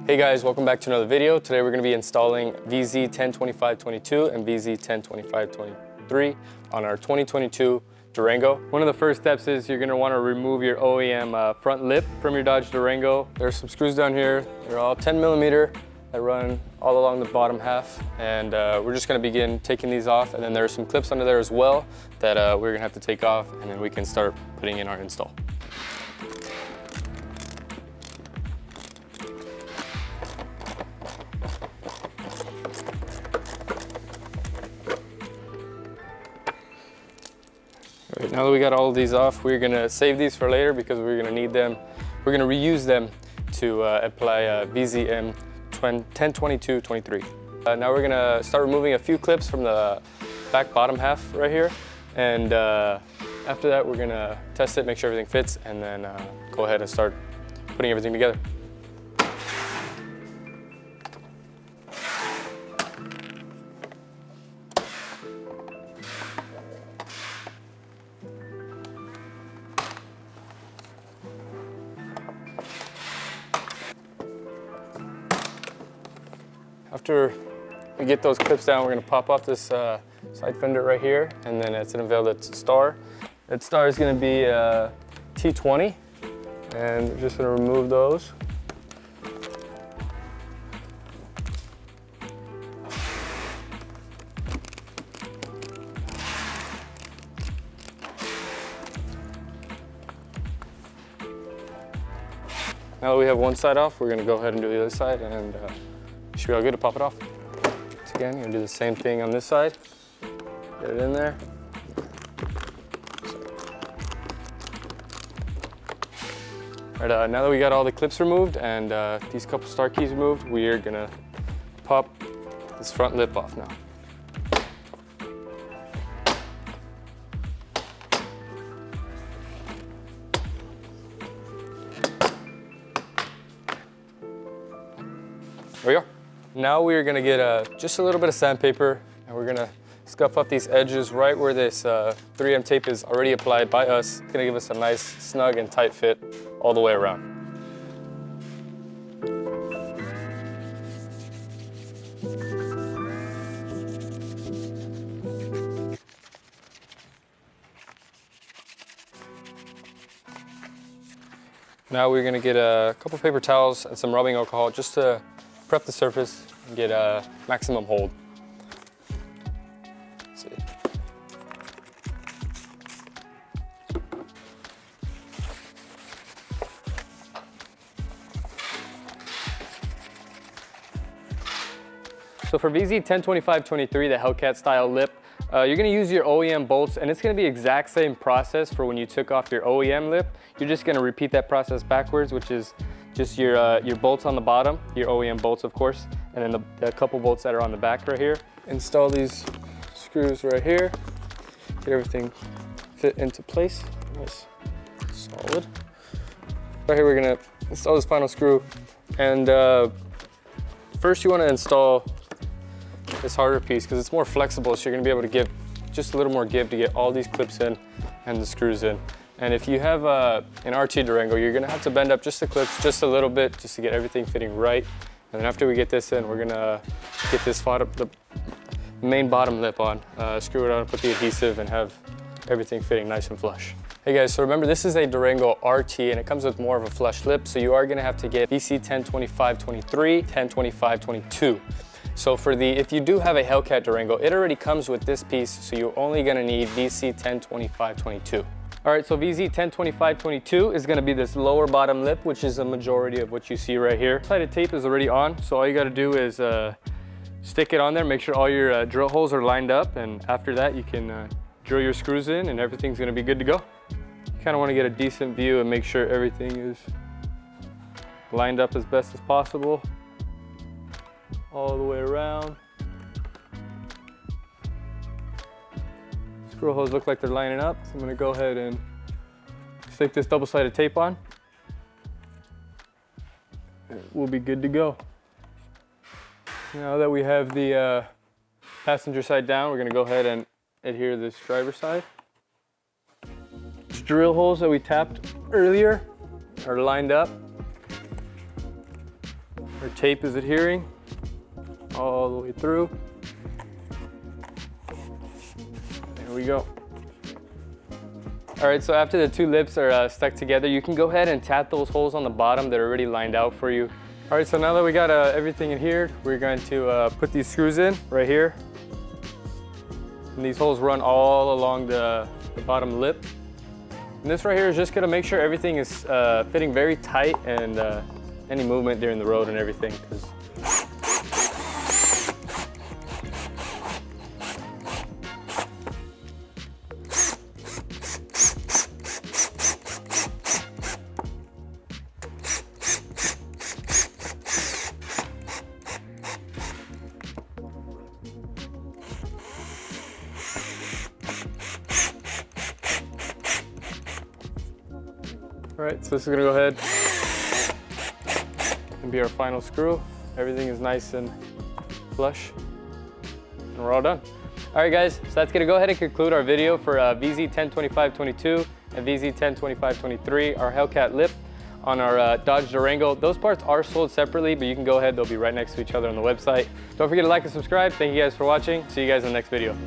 Hey guys, welcome back to another video. Today we're going to be installing vz102523 and vz102523 on our 2022 Durango. One of the first steps is you're going to want to remove your OEM front lip from your Dodge Durango. There's some screws down here. They're all 10mm that run all along the bottom half, and we're just going to begin taking these off, and then there's some clips under there as well that we're going to have to take off, and then we can start putting in our install. Right, now that we got all of these off, we're gonna save these for later because we're gonna need them. We're gonna reuse them to apply vz102523. Now we're gonna start removing a few clips from the back bottom half right here, and after that we're gonna test it, make sure everything fits, and then go ahead and start putting everything together. After we get those clips down, we're going to pop off this side fender right here, and then it's going to unveil that star. That star is going to be T20, and we're just going to remove those. Now that we have one side off, we're going to go ahead and do the other side, and should be all good to pop it off. So again, you're gonna do the same thing on this side. Get it in there. All right, now that we got all the clips removed and these couple star keys removed, we are gonna pop this front lip off now. There we go. Now we are going to get just a little bit of sandpaper, and we're going to scuff up these edges right where this 3M tape is already applied by us. It's going to give us a nice snug and tight fit all the way around. Now we're going to get a couple paper towels and some rubbing alcohol just to prep the surface and get a maximum hold. Let's see. So for vz102523, the Hellcat style lip, you're going to use your OEM bolts, and it's going to be exact same process for when you took off your OEM lip. You're just going to repeat that process backwards, which is just your bolts on the bottom, your OEM bolts of course, and then the couple bolts that are on the back right here. Install these screws right here, get everything fit into place, nice, solid. Right here we're gonna install this final screw, and first you want to install this harder piece because it's more flexible, so you're gonna be able to give just a little more give to get all these clips in and the screws in. And if you have an RT Durango, you're gonna have to bend up just the clips just a little bit just to get everything fitting right. And then after we get this in, we're gonna get this the main bottom lip on, screw it on, put the adhesive, and have everything fitting nice and flush. Hey guys, so remember this is a Durango RT, and it comes with more of a flush lip, so you are gonna have to get vz102523, 102522. So if you do have a Hellcat Durango, it already comes with this piece, so you're only gonna need vz102522. All right, so vz102522 is gonna be this lower bottom lip, which is a majority of what you see right here. Sided tape is already on, so all you gotta do is stick it on there, make sure all your drill holes are lined up, and after that you can drill your screws in and everything's gonna be good to go. You kinda wanna get a decent view and make sure everything is lined up as best as possible, all the way around. Screw holes look like they're lining up, so I'm going to go ahead and stick this double-sided tape on. We'll be good to go. Now that we have the passenger side down, we're going to go ahead and adhere this driver's side. Drill holes that we tapped earlier are lined up. We're Our tape is adhering all the way through. There we go. All right, so after the 2 lips are stuck together, you can go ahead and tap those holes on the bottom that are already lined out for you. All right, so now that we got everything adhered, we're going to put these screws in right here. And these holes run all along the bottom lip. And this right here is just gonna make sure everything is fitting very tight and any movement during the road and everything. All right, so this is gonna go ahead and be our final screw. Everything is nice and flush, and we're all done. All right, guys, so that's gonna go ahead and conclude our video for vz102523 and vz102523, our Hellcat lip on our Dodge Durango. Those parts are sold separately, but you can go ahead, they'll be right next to each other on the website. Don't forget to like and subscribe. Thank you guys for watching. See you guys in the next video.